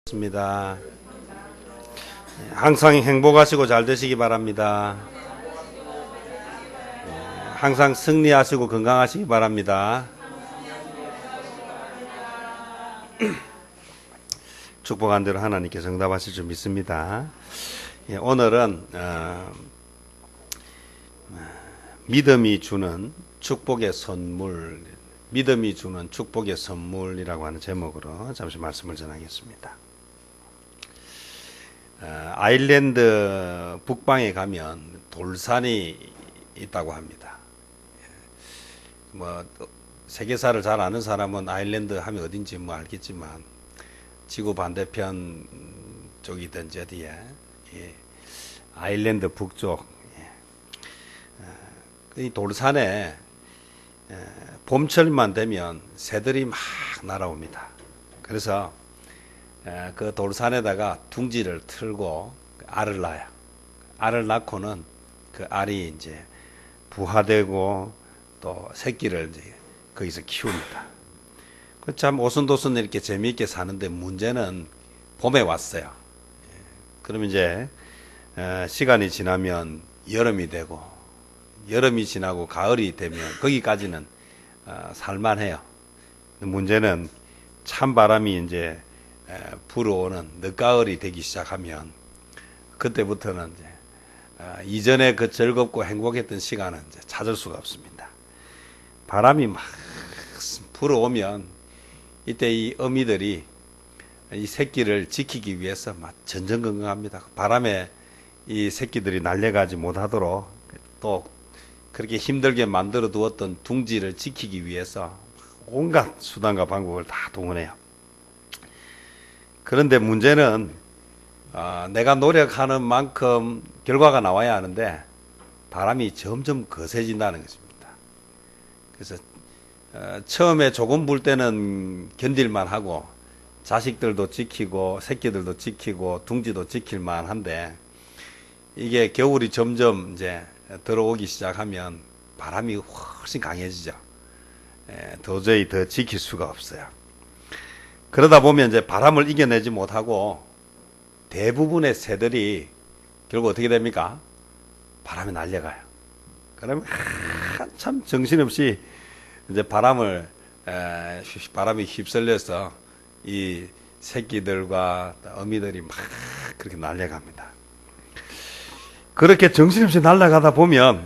습니다. 항상 행복하시고 잘 되시기 바랍니다. 항상 승리하시고 건강하시기 바랍니다. 축복한 대로 하나님께서 응답하실 줄 믿습니다. 오늘은 믿음이 주는 축복의 선물, 믿음이 주는 축복의 선물이라고 하는 제목으로 잠시 말씀을 전하겠습니다. 아일랜드 북방에 가면 돌산이 있다고 합니다. 세계사를 잘 아는 사람은 아일랜드 하면 어딘지 알겠지만 지구 반대편 쪽이든지 어디에 아일랜드 북쪽 이 돌산에 봄철만 되면 새들이 막 날아옵니다. 그래서 그 돌산에다가 둥지를 틀고 알을 낳아요. 알을 낳고는 그 알이 이제 부화되고 또 새끼를 이제 거기서 키웁니다. 참 오순도순 이렇게 재미있게 사는데 문제는 봄에 왔어요. 그러면 이제 시간이 지나면 여름이 되고 여름이 지나고 가을이 되면 거기까지는 살만해요. 문제는 찬바람이 이제 불어오는 늦가을이 되기 시작하면 그때부터는 이제 이전에 그 즐겁고 행복했던 시간은 이제 찾을 수가 없습니다. 바람이 막 불어오면 이때 이 어미들이 이 새끼를 지키기 위해서 막 전전긍긍합니다. 바람에 이 새끼들이 날려가지 못하도록 또 그렇게 힘들게 만들어 두었던 둥지를 지키기 위해서 온갖 수단과 방법을 다 동원해요. 그런데 문제는 내가 노력하는 만큼 결과가 나와야 하는데 바람이 점점 거세진다는 것입니다. 그래서 처음에 조금 불 때는 견딜만 하고 자식들도 지키고 새끼들도 지키고 둥지도 지킬만 한데 이게 겨울이 점점 이제 들어오기 시작하면 바람이 훨씬 강해지죠. 도저히 더 지킬 수가 없어요. 그러다 보면 이제 바람을 이겨내지 못하고 대부분의 새들이 결국 어떻게 됩니까? 바람에 날려가요. 그러면 참 정신없이 이제 바람이 휩쓸려서 이 새끼들과 어미들이 막 그렇게 날려갑니다. 그렇게 정신없이 날아가다 보면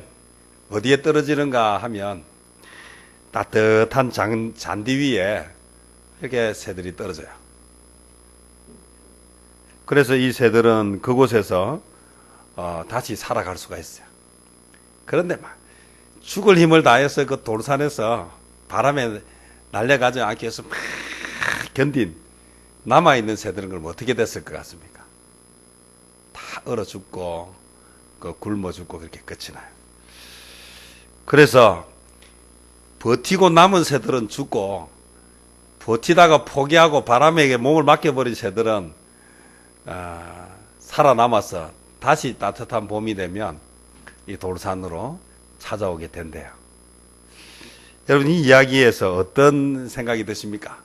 어디에 떨어지는가 하면 따뜻한 잔디 위에 이렇게 새들이 떨어져요. 그래서 이 새들은 그곳에서 다시 살아갈 수가 있어요. 그런데 막 죽을 힘을 다해서 그 돌산에서 바람에 날려가지 않기 위해서 막 견딘 남아있는 새들은 그럼 어떻게 됐을 것 같습니까? 다 얼어 죽고 굶어 죽고 그렇게 끝이 나요. 그래서 버티고 남은 새들은 죽고 버티다가 포기하고 바람에게 몸을 맡겨버린 새들은 살아남아서 다시 따뜻한 봄이 되면 이 돌산으로 찾아오게 된대요. 여러분 이 이야기에서 어떤 생각이 드십니까?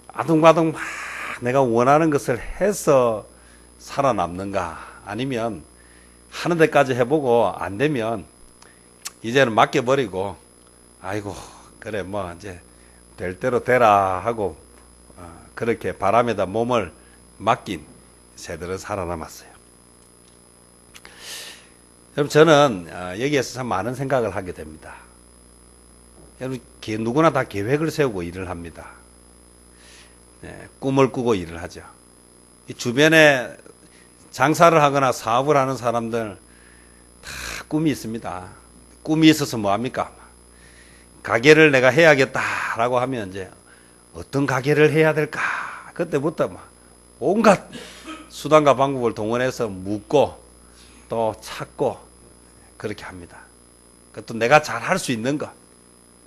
아둥바둥 막 내가 원하는 것을 해서 살아남는가 아니면 하는 데까지 해보고 안 되면 이제는 맡겨버리고 아이고 그래 이제 될 대로 되라 하고 그렇게 바람에다 몸을 맡긴 새들은 살아남았어요. 여러분 저는 여기에서 참 많은 생각을 하게 됩니다. 여러분 누구나 다 계획을 세우고 일을 합니다. 꿈을 꾸고 일을 하죠. 이 주변에 장사를 하거나 사업을 하는 사람들 다 꿈이 있습니다. 꿈이 있어서 뭐합니까? 가게를 내가 해야겠다라고 하면 이제 어떤 가게를 해야 될까? 그때부터 온갖 수단과 방법을 동원해서 묻고 또 찾고 그렇게 합니다. 또 내가 잘 할 수 있는 것,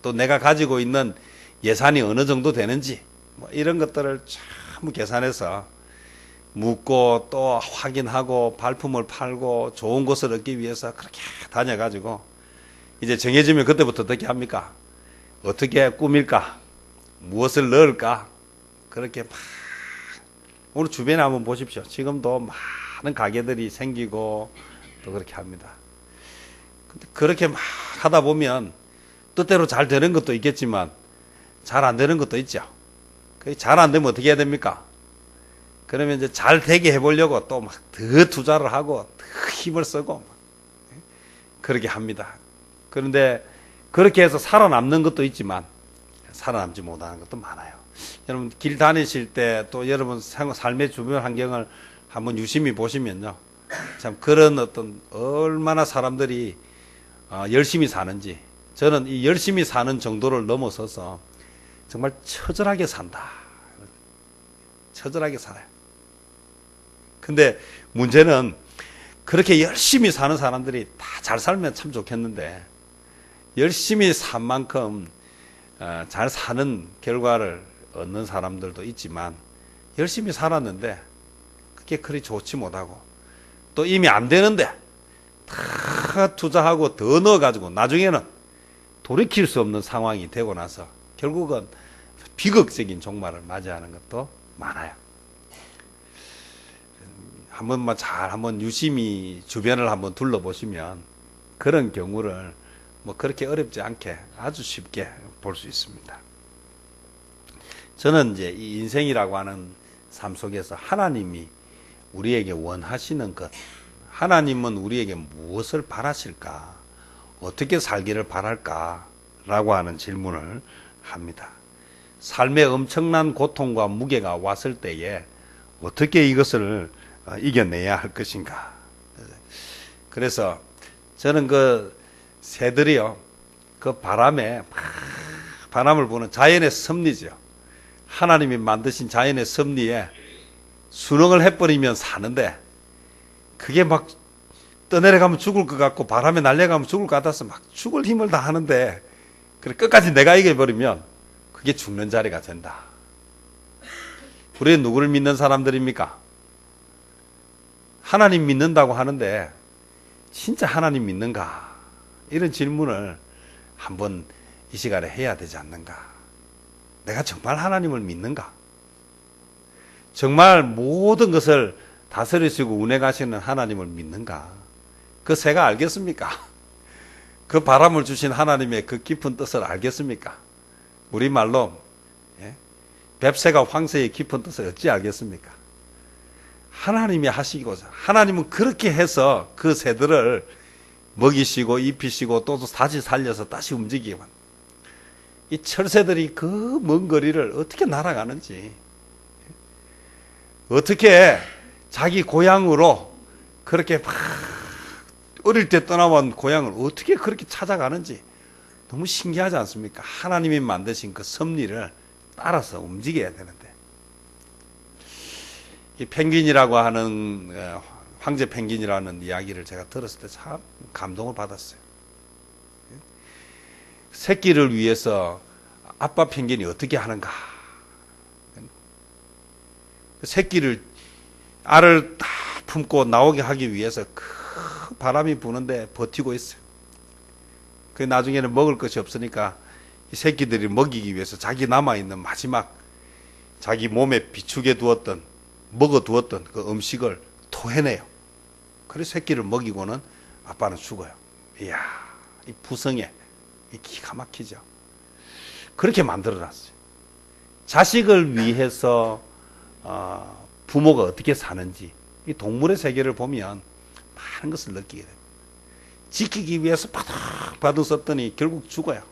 또 내가 가지고 있는 예산이 어느 정도 되는지 이런 것들을 전부 계산해서 묻고 또 확인하고 발품을 팔고 좋은 것을 얻기 위해서 그렇게 다녀가지고 이제 정해지면 그때부터 어떻게 합니까? 어떻게 꾸밀까? 무엇을 넣을까? 그렇게 막 오늘 주변에 한번 보십시오. 지금도 많은 가게들이 생기고 또 그렇게 합니다. 근데 그렇게 막 하다 보면 뜻대로 잘 되는 것도 있겠지만 잘 안 되는 것도 있죠. 잘 안 되면 어떻게 해야 됩니까? 그러면 이제 잘 되게 해보려고 또 막 더 투자를 하고 더 힘을 쓰고 그렇게 합니다. 그런데 그렇게 해서 살아남는 것도 있지만 살아남지 못하는 것도 많아요. 여러분 길 다니실 때 또 여러분 삶의 주변 환경을 한번 유심히 보시면요, 참 그런 어떤 얼마나 사람들이 열심히 사는지, 저는 이 열심히 사는 정도를 넘어서서 정말 처절하게 산다. 처절하게 살아요. 근데 문제는 그렇게 열심히 사는 사람들이 다 잘 살면 참 좋겠는데, 열심히 산 만큼 잘 사는 결과를 얻는 사람들도 있지만, 열심히 살았는데 그게 그리 좋지 못하고 또 이미 안 되는데 다 투자하고 더 넣어가지고 나중에는 돌이킬 수 없는 상황이 되고 나서 결국은 비극적인 종말을 맞이하는 것도 많아요. 한번 유심히 주변을 한번 둘러보시면 그런 경우를 뭐 그렇게 어렵지 않게 아주 쉽게 볼 수 있습니다. 저는 이제 이 인생이라고 하는 삶 속에서 하나님이 우리에게 원하시는 것, 하나님은 우리에게 무엇을 바라실까, 어떻게 살기를 바랄까 라고 하는 질문을 합니다. 삶에 엄청난 고통과 무게가 왔을 때에 어떻게 이것을 이겨내야 할 것인가. 그래서 저는 그 새들이요, 그 바람을 부는 자연의 섭리죠. 하나님이 만드신 자연의 섭리에 순응을 해버리면 사는데, 그게 막 떠내려가면 죽을 것 같고 바람에 날려가면 죽을 것 같아서 막 죽을 힘을 다 하는데, 그래 끝까지 내가 이겨버리면 그게 죽는 자리가 된다. 우리는 누구를 믿는 사람들입니까? 하나님 믿는다고 하는데 진짜 하나님 믿는가? 이런 질문을 한번 이 시간에 해야 되지 않는가? 내가 정말 하나님을 믿는가? 정말 모든 것을 다스리시고 운행하시는 하나님을 믿는가? 그 새가 알겠습니까? 그 바람을 주신 하나님의 그 깊은 뜻을 알겠습니까? 우리말로 뱁새가 황새의 깊은 뜻을 어찌 알겠습니까? 하나님이 하시고자, 하나님은 그렇게 해서 그 새들을 먹이시고 입히시고 또 다시 살려서 다시 움직이고, 이 철새들이 그 먼 거리를 어떻게 날아가는지, 어떻게 자기 고향으로 그렇게 막 어릴 때 떠나온 고향을 어떻게 그렇게 찾아가는지 너무 신기하지 않습니까? 하나님이 만드신 그 섭리를 따라서 움직여야 되는데, 이 펭귄이라고 하는 황제 펭귄이라는 이야기를 제가 들었을 때 참 감동을 받았어요. 새끼를 위해서 아빠 펭귄이 어떻게 하는가? 새끼를, 알을 딱 품고 나오게 하기 위해서 큰 바람이 부는데 버티고 있어요. 그 나중에는 먹을 것이 없으니까 이 새끼들이 먹이기 위해서 자기 남아있는 마지막 자기 몸에 비축해 두었던, 먹어 두었던 그 음식을 토해내요. 그래서 새끼를 먹이고는 아빠는 죽어요. 이야, 이 부성애, 이 기가 막히죠. 그렇게 만들어놨어요. 자식을 위해서 부모가 어떻게 사는지, 이 동물의 세계를 보면 많은 것을 느끼게 됩니다. 지키기 위해서 바득바득 썼더니 결국 죽어요.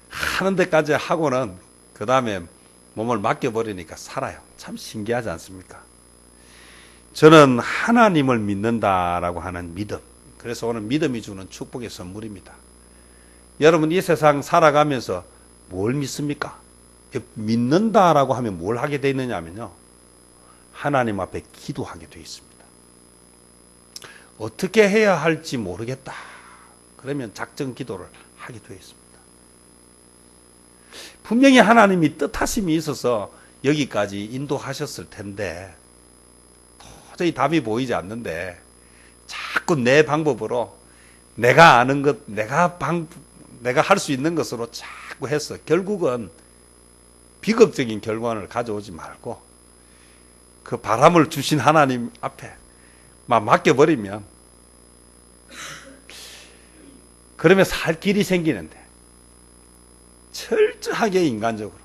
하는 데까지 하고는 그 다음에 몸을 맡겨버리니까 살아요. 참 신기하지 않습니까? 저는 하나님을 믿는다라고 하는 믿음, 그래서 오늘 믿음이 주는 축복의 선물입니다. 여러분 이 세상 살아가면서 뭘 믿습니까? 믿는다라고 하면 뭘 하게 되어 있느냐면요, 하나님 앞에 기도하게 되어 있습니다. 어떻게 해야 할지 모르겠다, 그러면 작정 기도를 하게 되어 있습니다. 분명히 하나님이 뜻하심이 있어서 여기까지 인도하셨을 텐데 도저히 답이 보이지 않는데 자꾸 내 방법으로, 내가 아는 것, 내가 할 수 있는 것으로 자꾸 해서 결국은 비극적인 결과를 가져오지 말고 그 바람을 주신 하나님 앞에 막 맡겨버리면 그러면 살 길이 생기는데 철저하게 인간적으로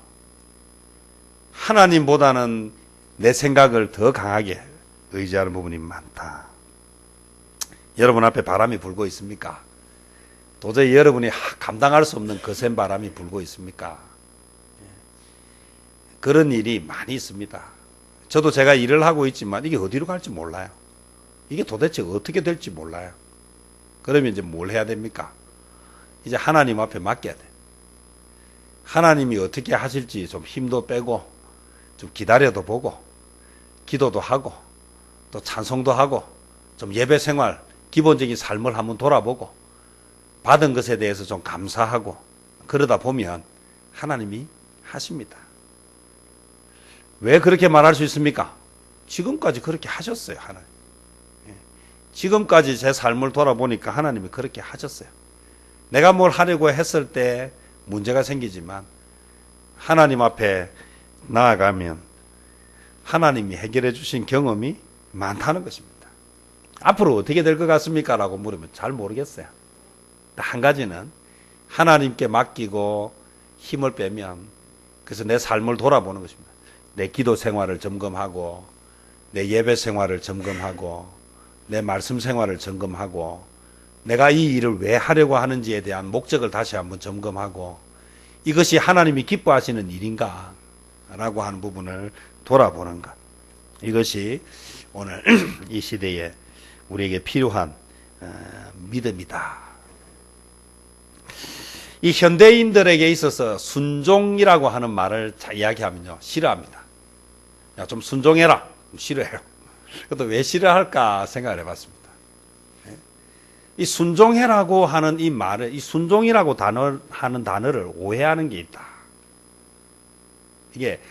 하나님보다는 내 생각을 더 강하게 의지하는 부분이 많다. 여러분 앞에 바람이 불고 있습니까? 도저히 여러분이 감당할 수 없는 거센 바람이 불고 있습니까? 그런 일이 많이 있습니다. 저도 제가 일을 하고 있지만 이게 어디로 갈지 몰라요. 이게 도대체 어떻게 될지 몰라요. 그러면 이제 뭘 해야 됩니까? 이제 하나님 앞에 맡겨야 돼. 하나님이 어떻게 하실지 좀 힘도 빼고 좀 기다려도 보고 기도도 하고 또 찬송도 하고 좀 예배 생활 기본적인 삶을 한번 돌아보고 받은 것에 대해서 좀 감사하고 그러다 보면 하나님이 하십니다. 왜 그렇게 말할 수 있습니까? 지금까지 그렇게 하셨어요. 하나님. 지금까지 제 삶을 돌아보니까 하나님이 그렇게 하셨어요. 내가 뭘 하려고 했을 때 문제가 생기지만 하나님 앞에 나아가면 하나님이 해결해 주신 경험이 많다는 것입니다. 앞으로 어떻게 될 것 같습니까? 라고 물으면 잘 모르겠어요. 한 가지는 하나님께 맡기고 힘을 빼면 그래서 내 삶을 돌아보는 것입니다. 내 기도 생활을 점검하고 내 예배 생활을 점검하고 내 말씀 생활을 점검하고 내가 이 일을 왜 하려고 하는지에 대한 목적을 다시 한번 점검하고 이것이 하나님이 기뻐하시는 일인가 라고 하는 부분을 돌아보는 것. 이것이 오늘 이 시대에 우리에게 필요한 믿음이다. 이 현대인들에게 있어서 순종이라고 하는 말을 이야기하면요 싫어합니다. 야, 좀 순종해라. 싫어해요. 그것도 왜 싫어할까 생각을 해봤습니다. 이 순종해라고 하는 이 말을, 이 순종이라고 하는 단어를 오해하는 게 있다. 이게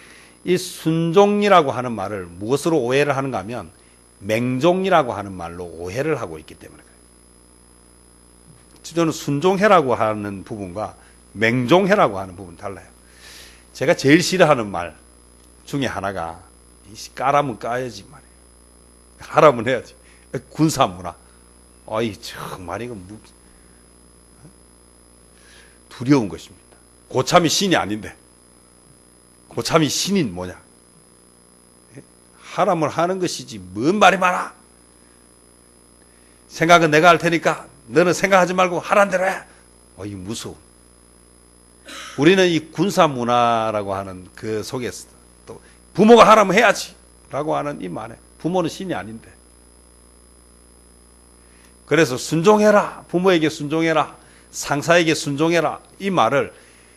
이 순종이라고 하는 말을 무엇으로 오해를 하는가 하면 맹종이라고 하는 말로 오해를 하고 있기 때문에 그래요. 저는 순종해라고 하는 부분과 맹종해라고 하는 부분 달라요. 제가 제일 싫어하는 말 중에 하나가 까라면 까야지 말이에요. 하라면 해야지. 군사문화. 아이 정말 이건 두려운 것입니다. 고참이 신이 아닌데 고참이 신인 뭐냐? 하라면 하는 것이지 뭔 말이 많아? 생각은 내가 할 테니까 너는 생각하지 말고 하란 대로 해. 이 무서워. 우리는 이 군사 문화라고 하는 그 속에서 또 부모가 하라면 해야지 라고 하는 이 말에 부모는 신이 아닌데 그래서 순종해라. 부모에게 순종해라. 상사에게 순종해라. 이 말을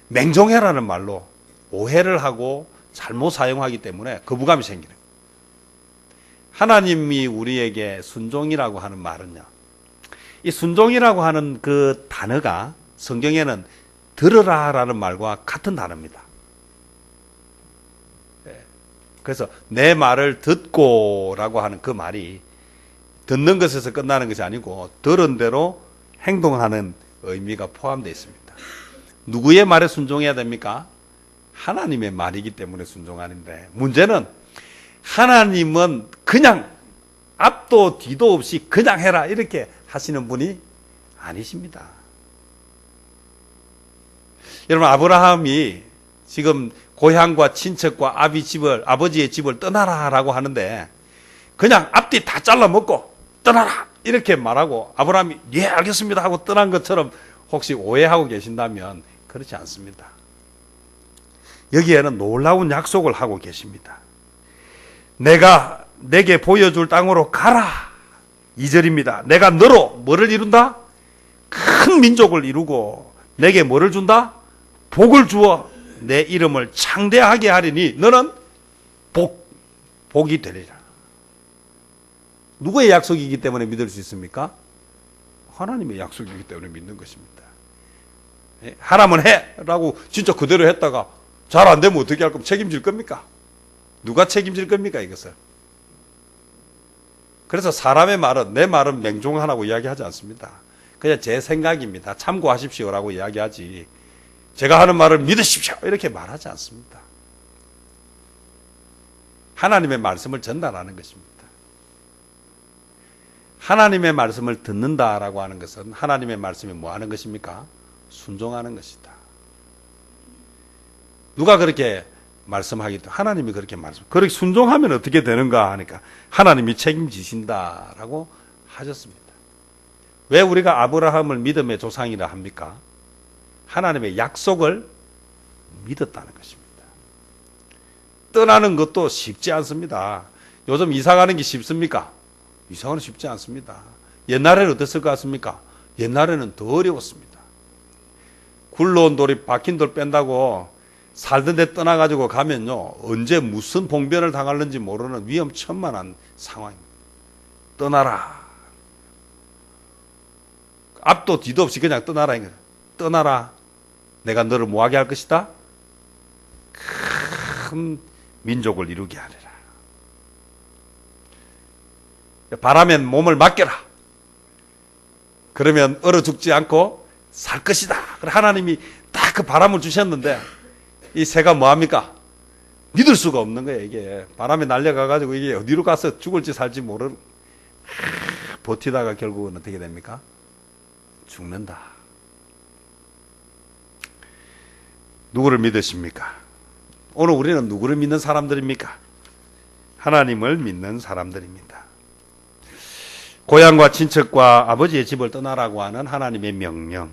맹종해라는 말로 오해를 하고 잘못 사용하기 때문에 거부감이 생기는 거예요. 하나님이 우리에게 순종이라고 하는 말은요. 이 순종이라고 하는 그 단어가 성경에는 들으라라는 말과 같은 단어입니다. 그래서 내 말을 듣고라고 하는 그 말이 듣는 것에서 끝나는 것이 아니고 들은 대로 행동하는 의미가 포함되어 있습니다. 누구의 말에 순종해야 됩니까? 하나님의 말이기 때문에 순종하는데 문제는 하나님은 그냥 앞도 뒤도 없이 그냥 해라 이렇게 하시는 분이 아니십니다. 여러분 아브라함이 지금 고향과 친척과 아버지의 집을 떠나라라고 하는데 그냥 앞뒤 다 잘라먹고 떠나라 이렇게 말하고 아브라함이 예 알겠습니다 하고 떠난 것처럼 혹시 오해하고 계신다면 그렇지 않습니다. 여기에는 놀라운 약속을 하고 계십니다. 내가 내게 보여줄 땅으로 가라. 2절입니다. 내가 너로 뭐를 이룬다? 큰 민족을 이루고 내게 뭐를 준다? 복을 주어 내 이름을 창대하게 하리니 너는 복이 되리라. 누구의 약속이기 때문에 믿을 수 있습니까? 하나님의 약속이기 때문에 믿는 것입니다. 하라면 해! 라고 진짜 그대로 했다가 잘 안 되면 어떻게 할 겁니까? 책임질 겁니까? 누가 책임질 겁니까? 이것을. 그래서 사람의 말은 내 말은 맹종하라고 이야기하지 않습니다. 그냥 제 생각입니다. 참고하십시오라고 이야기하지 제가 하는 말을 믿으십시오 이렇게 말하지 않습니다. 하나님의 말씀을 전달하는 것입니다. 하나님의 말씀을 듣는다라고 하는 것은 하나님의 말씀이 뭐 하는 것입니까? 순종하는 것이다. 누가 그렇게 말씀하기도 하나님이 그렇게 그렇게 순종하면 어떻게 되는가 하니까 하나님이 책임지신다라고 하셨습니다. 왜 우리가 아브라함을 믿음의 조상이라 합니까? 하나님의 약속을 믿었다는 것입니다. 떠나는 것도 쉽지 않습니다. 요즘 이사 가는 게 쉽습니까? 이사 가는 쉽지 않습니다. 옛날에는 어땠을 것 같습니까? 옛날에는 더 어려웠습니다. 굴러온 돌이 박힌 돌 뺀다고 살던 데 떠나가지고 가면요, 언제 무슨 봉변을 당할는지 모르는 위험천만한 상황입니다. 떠나라. 앞도 뒤도 없이 그냥 떠나라. 떠나라. 내가 너를 뭐하게 할 것이다? 큰 민족을 이루게 하리라. 바라면 몸을 맡겨라. 그러면 얼어 죽지 않고 살 것이다. 하나님이 딱 그 바람을 주셨는데 이 새가 뭐합니까? 믿을 수가 없는 거예요. 이게 바람에 날려가가지고 이게 어디로 가서 죽을지 살지 모르는, 버티다가 결국은 어떻게 됩니까? 죽는다. 누구를 믿으십니까? 오늘 우리는 누구를 믿는 사람들입니까? 하나님을 믿는 사람들입니다. 고향과 친척과 아버지의 집을 떠나라고 하는 하나님의 명령,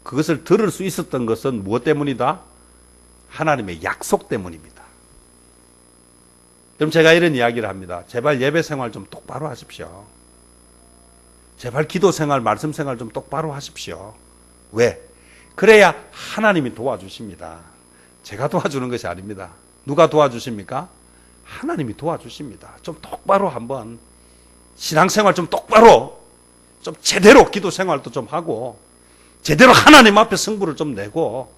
그것을 들을 수 있었던 것은 무엇 때문이다? 하나님의 약속 때문입니다. 그럼 제가 이런 이야기를 합니다. 제발 예배 생활 좀 똑바로 하십시오. 제발 기도 생활, 말씀 생활 좀 똑바로 하십시오. 왜? 그래야 하나님이 도와주십니다. 제가 도와주는 것이 아닙니다. 누가 도와주십니까? 하나님이 도와주십니다. 좀 똑바로 한번 신앙생활 좀 똑바로, 좀 제대로 기도 생활도 좀 하고, 제대로 하나님 앞에 승부를 좀 내고,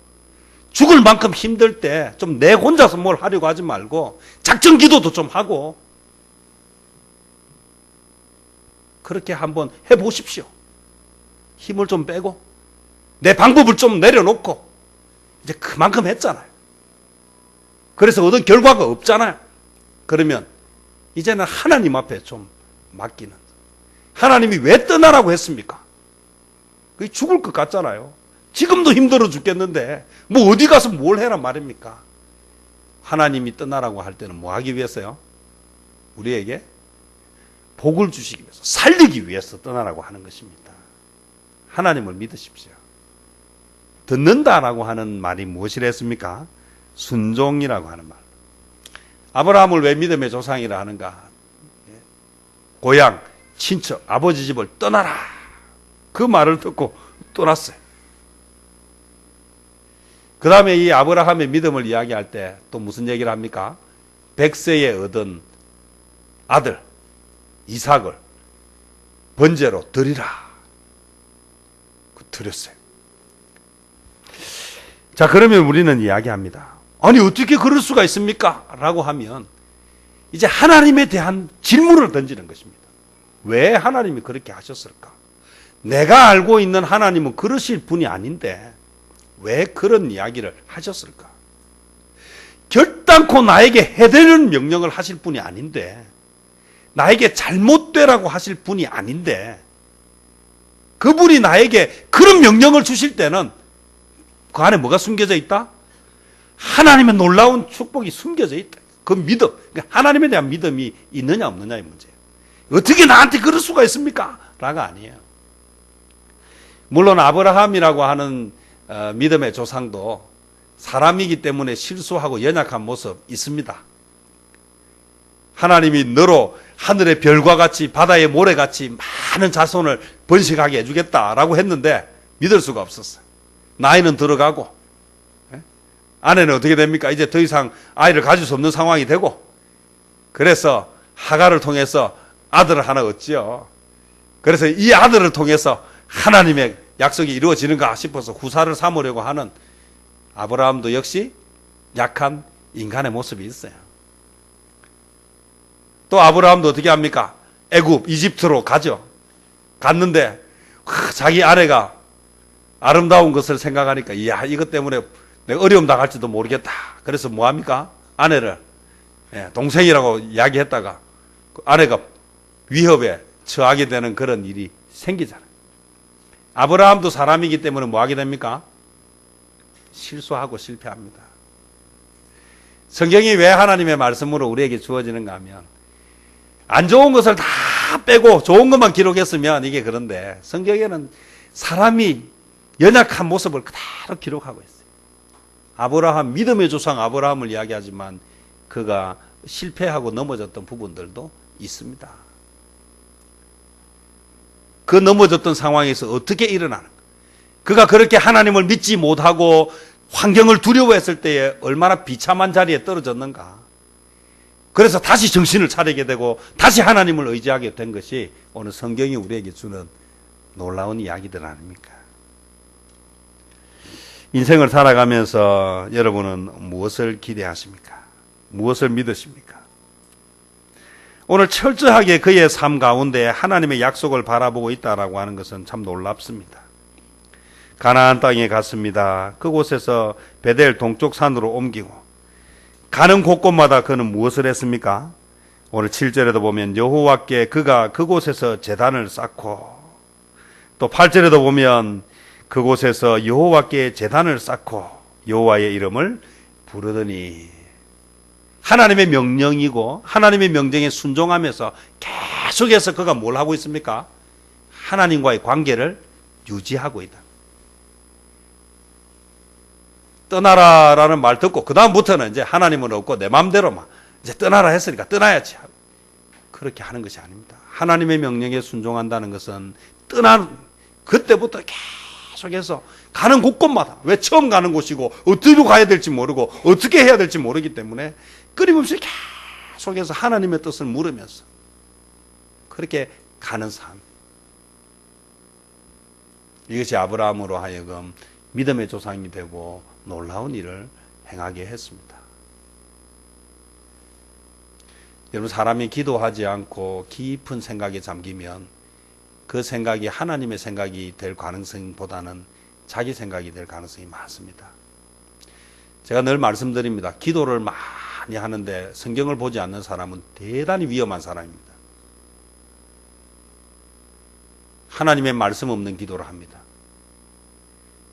죽을 만큼 힘들 때 좀 내 혼자서 뭘 하려고 하지 말고 작전 기도도 좀 하고 그렇게 한번 해보십시오. 힘을 좀 빼고 내 방법을 좀 내려놓고 이제 그만큼 했잖아요. 그래서 얻은 결과가 없잖아요. 그러면 이제는 하나님 앞에 좀 맡기는. 하나님이 왜 떠나라고 했습니까? 그게 죽을 것 같잖아요. 지금도 힘들어 죽겠는데 뭐 어디 가서 뭘 해라 말입니까? 하나님이 떠나라고 할 때는 뭐 하기 위해서요? 우리에게 복을 주시기 위해서, 살리기 위해서 떠나라고 하는 것입니다. 하나님을 믿으십시오. 듣는다라고 하는 말이 무엇이라 했습니까? 순종이라고 하는 말. 아브라함을 왜 믿음의 조상이라 하는가? 고향, 친척, 아버지 집을 떠나라. 그 말을 듣고 떠났어요. 그 다음에 이 아브라함의 믿음을 이야기할 때 또 무슨 얘기를 합니까? 100세에 얻은 아들 이삭을 번제로 드리라. 드렸어요. 자, 그러면 우리는 이야기합니다. 아니 어떻게 그럴 수가 있습니까? 라고 하면 이제 하나님에 대한 질문을 던지는 것입니다. 왜 하나님이 그렇게 하셨을까? 내가 알고 있는 하나님은 그러실 분이 아닌데 왜 그런 이야기를 하셨을까? 결단코 나에게 해되는 명령을 하실 분이 아닌데, 나에게 잘못되라고 하실 분이 아닌데, 그분이 나에게 그런 명령을 주실 때는 그 안에 뭐가 숨겨져 있다? 하나님의 놀라운 축복이 숨겨져 있다. 그 믿음, 하나님에 대한 믿음이 있느냐 없느냐의 문제예요. 어떻게 나한테 그럴 수가 있습니까? 라가 아니에요. 물론 아브라함이라고 하는 믿음의 조상도 사람이기 때문에 실수하고 연약한 모습 있습니다. 하나님이 너로 하늘의 별과 같이 바다의 모래같이 많은 자손을 번식하게 해주겠다라고 했는데 믿을 수가 없었어요. 나이는 들어가고 아내는 어떻게 됩니까? 이제 더 이상 아이를 가질 수 없는 상황이 되고, 그래서 하갈을 통해서 아들을 하나 얻지요. 그래서 이 아들을 통해서 하나님의 약속이 이루어지는가 싶어서 후사를 삼으려고 하는 아브라함도 역시 약한 인간의 모습이 있어요. 또 아브라함도 어떻게 합니까? 애굽, 이집트로 가죠. 갔는데 자기 아내가 아름다운 것을 생각하니까 이야, 이것 때문에 내가 어려움 당할지도 모르겠다. 그래서 뭐 합니까? 아내를 동생이라고 이야기했다가 그 아내가 위협에 처하게 되는 그런 일이 생기잖아요. 아브라함도 사람이기 때문에 뭐 하게 됩니까? 실수하고 실패합니다. 성경이 왜 하나님의 말씀으로 우리에게 주어지는가 하면 안 좋은 것을 다 빼고 좋은 것만 기록했으면 이게 그런데 성경에는 사람이 연약한 모습을 그대로 기록하고 있어요. 아브라함, 믿음의 조상 아브라함을 이야기하지만 그가 실패하고 넘어졌던 부분들도 있습니다. 그 넘어졌던 상황에서 어떻게 일어나는가? 그가 그렇게 하나님을 믿지 못하고 환경을 두려워했을 때에 얼마나 비참한 자리에 떨어졌는가? 그래서 다시 정신을 차리게 되고 다시 하나님을 의지하게 된 것이 오늘 성경이 우리에게 주는 놀라운 이야기들 아닙니까? 인생을 살아가면서 여러분은 무엇을 기대하십니까? 무엇을 믿으십니까? 오늘 철저하게 그의 삶 가운데 하나님의 약속을 바라보고 있다라고 하는 것은 참 놀랍습니다. 가나안 땅에 갔습니다. 그곳에서 베델 동쪽 산으로 옮기고 가는 곳곳마다 그는 무엇을 했습니까? 오늘 7절에도 보면 여호와께 그가 그곳에서 제단을 쌓고 또 8절에도 보면 그곳에서 여호와께 제단을 쌓고 여호와의 이름을 부르더니 하나님의 명령이고 하나님의 명령에 순종하면서 계속해서 그가 뭘 하고 있습니까? 하나님과의 관계를 유지하고 있다. 떠나라라는 말 듣고 그 다음부터는 이제 하나님은 없고 내 마음대로 막 이제 떠나라 했으니까 떠나야지 하고 그렇게 하는 것이 아닙니다. 하나님의 명령에 순종한다는 것은 그때부터 계속해서 가는 곳곳마다 왜 처음 가는 곳이고 어디로 가야 될지 모르고 어떻게 해야 될지 모르기 때문에 끊임없이 계속해서 하나님의 뜻을 물으면서 그렇게 가는 삶. 이것이 아브라함으로 하여금 믿음의 조상이 되고 놀라운 일을 행하게 했습니다. 여러분, 사람이 기도하지 않고 깊은 생각에 잠기면 그 생각이 하나님의 생각이 될 가능성보다는 자기 생각이 될 가능성이 많습니다. 제가 늘 말씀드립니다. 기도를 많이 하는데 성경을 보지 않는 사람은 대단히 위험한 사람입니다. 하나님의 말씀 없는 기도를 합니다.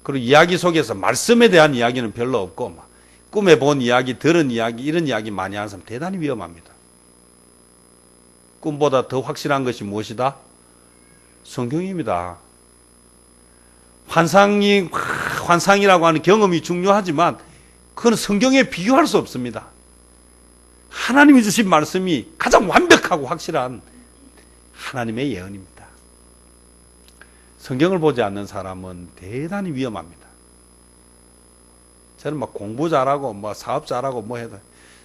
그리고 이야기 속에서 말씀에 대한 이야기는 별로 없고 막 꿈에 본 이야기, 들은 이야기, 이런 이야기 많이 하는 사람 대단히 위험합니다. 꿈보다 더 확실한 것이 무엇이다? 성경입니다. 환상이라고 하는 경험이 중요하지만 그건 성경에 비교할 수 없습니다. 하나님이 주신 말씀이 가장 완벽하고 확실한 하나님의 예언입니다. 성경을 보지 않는 사람은 대단히 위험합니다. 저는 막 공부 잘하고 뭐 사업 잘하고 뭐 해도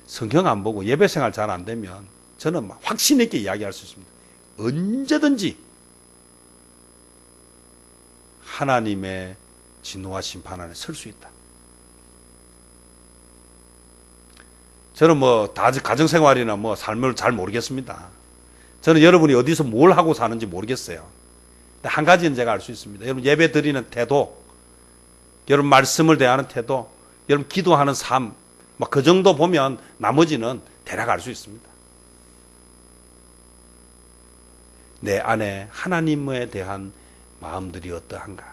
성경 안 보고 예배 생활 잘 안 되면 저는 막 확신 있게 이야기할 수 있습니다. 언제든지 하나님의 진노와 심판 안에 설 수 있다. 저는 뭐 다 가정생활이나 뭐 삶을 잘 모르겠습니다. 저는 여러분이 어디서 뭘 하고 사는지 모르겠어요. 근데 한 가지는 제가 알 수 있습니다. 여러분 예배 드리는 태도, 여러분 말씀을 대하는 태도, 여러분 기도하는 삶, 막 그 정도 보면 나머지는 대략 알 수 있습니다. 내 안에 하나님에 대한 마음들이 어떠한가?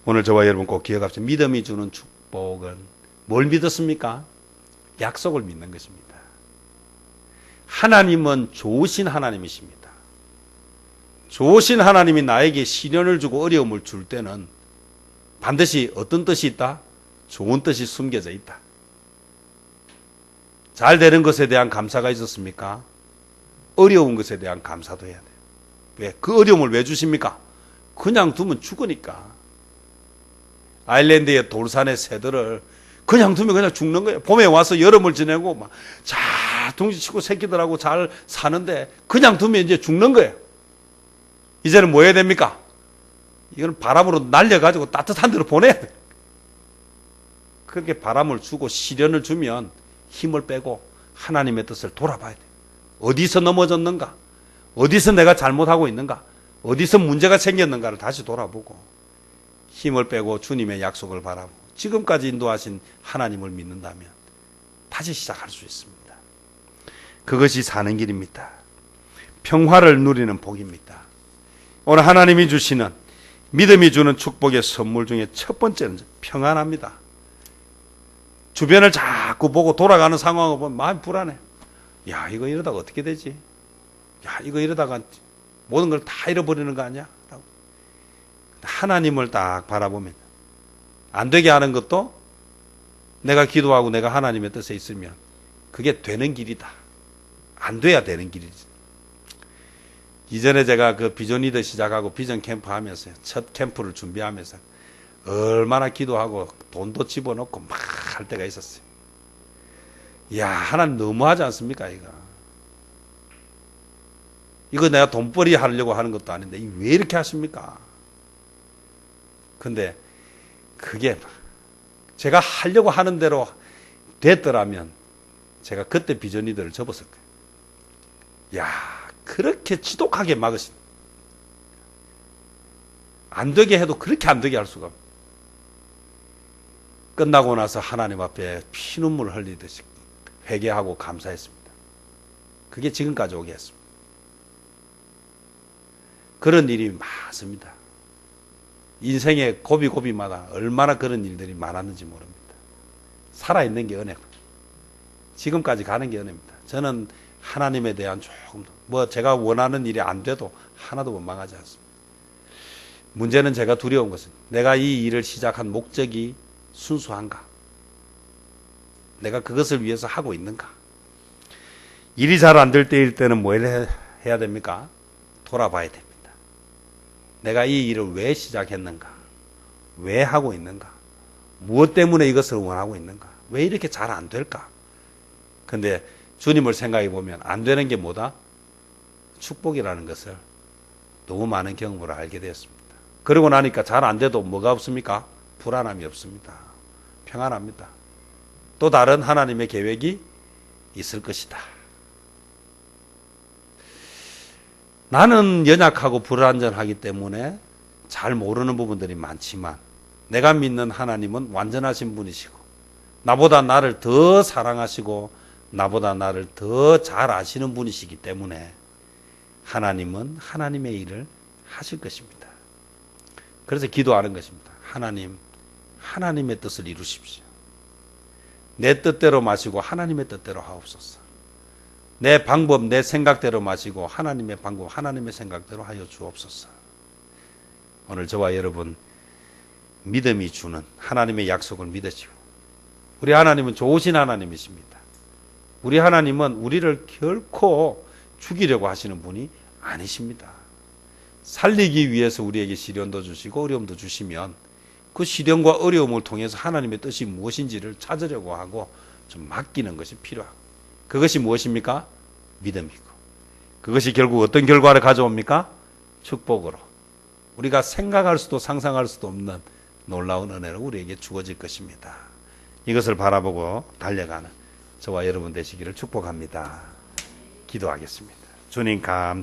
오늘 저와 여러분 꼭 기억합시다. 믿음이 주는 축복은 뭘 믿었습니까? 약속을 믿는 것입니다. 하나님은 좋으신 하나님이십니다. 좋으신 하나님이 나에게 시련을 주고 어려움을 줄 때는 반드시 어떤 뜻이 있다? 좋은 뜻이 숨겨져 있다. 잘 되는 것에 대한 감사가 있었습니까? 어려운 것에 대한 감사도 해야 돼요. 왜? 그 어려움을 왜 주십니까? 그냥 두면 죽으니까. 아일랜드의 돌산의 새들을 그냥 두면 그냥 죽는 거예요. 봄에 와서 여름을 지내고 막 잘 둥지치고 새끼들하고 잘 사는데 그냥 두면 이제 죽는 거예요. 이제는 뭐 해야 됩니까? 이건 바람으로 날려가지고 따뜻한 데로 보내야 돼요. 그렇게 바람을 주고 시련을 주면 힘을 빼고 하나님의 뜻을 돌아봐야 돼요. 어디서 넘어졌는가? 어디서 내가 잘못하고 있는가? 어디서 문제가 생겼는가를 다시 돌아보고 힘을 빼고 주님의 약속을 바라보고 지금까지 인도하신 하나님을 믿는다면 다시 시작할 수 있습니다. 그것이 사는 길입니다. 평화를 누리는 복입니다. 오늘 하나님이 주시는 믿음이 주는 축복의 선물 중에 첫 번째는 평안합니다. 주변을 자꾸 보고 돌아가는 상황을 보면 마음이 불안해. 야, 이거 이러다가 어떻게 되지? 야, 이거 이러다가 모든 걸 다 잃어버리는 거 아니야? 라고. 하나님을 딱 바라보면 안 되게 하는 것도 내가 기도하고 내가 하나님의 뜻에 있으면 그게 되는 길이다. 안 돼야 되는 길이지. 이전에 제가 그 비전 리더 시작하고 비전 캠프 하면서 첫 캠프를 준비하면서 얼마나 기도하고 돈도 집어넣고 막 할 때가 있었어요. 이야, 하나님 너무하지 않습니까? 이거 내가 돈벌이 하려고 하는 것도 아닌데 왜 이렇게 하십니까? 근데 그게 제가 하려고 하는 대로 됐더라면 제가 그때 비전 리더를 접었을 거예요. 야, 그렇게 지독하게 막으신, 안 되게 해도 그렇게 안 되게 할 수가 없어요. 끝나고 나서 하나님 앞에 피눈물 흘리듯이 회개하고 감사했습니다. 그게 지금까지 오게 했습니다. 그런 일이 많습니다. 인생의 고비고비마다 얼마나 그런 일들이 많았는지 모릅니다. 살아있는 게 은혜고 지금까지 가는 게 은혜입니다. 저는 하나님에 대한 조금 제가 원하는 일이 안 돼도 하나도 원망하지 않습니다. 문제는 제가 두려운 것은 내가 이 일을 시작한 목적이 순수한가? 내가 그것을 위해서 하고 있는가? 일이 잘 안 될 때일 때는 뭘 해야 됩니까? 돌아봐야 됩니다. 내가 이 일을 왜 시작했는가? 왜 하고 있는가? 무엇 때문에 이것을 원하고 있는가? 왜 이렇게 잘 안 될까? 근데 주님을 생각해 보면 안 되는 게 뭐다? 축복이라는 것을 너무 많은 경험으로 알게 되었습니다. 그러고 나니까 잘 안 돼도 뭐가 없습니까? 불안함이 없습니다. 평안합니다. 또 다른 하나님의 계획이 있을 것이다. 나는 연약하고 불완전하기 때문에 잘 모르는 부분들이 많지만 내가 믿는 하나님은 완전하신 분이시고 나보다 나를 더 사랑하시고 나보다 나를 더 잘 아시는 분이시기 때문에 하나님은 하나님의 일을 하실 것입니다. 그래서 기도하는 것입니다. 하나님, 하나님의 뜻을 이루십시오. 내 뜻대로 마시고 하나님의 뜻대로 하옵소서. 내 방법, 내 생각대로 마시고 하나님의 방법, 하나님의 생각대로 하여 주옵소서. 오늘 저와 여러분 믿음이 주는 하나님의 약속을 믿으시고 우리 하나님은 좋으신 하나님이십니다. 우리 하나님은 우리를 결코 죽이려고 하시는 분이 아니십니다. 살리기 위해서 우리에게 시련도 주시고 어려움도 주시면 그 시련과 어려움을 통해서 하나님의 뜻이 무엇인지를 찾으려고 하고 좀 맡기는 것이 필요하고 그것이 무엇입니까? 믿음이고 그것이 결국 어떤 결과를 가져옵니까? 축복으로 우리가 생각할 수도 상상할 수도 없는 놀라운 은혜로 우리에게 주어질 것입니다. 이것을 바라보고 달려가는 저와 여러분 되시기를 축복합니다. 기도하겠습니다. 주님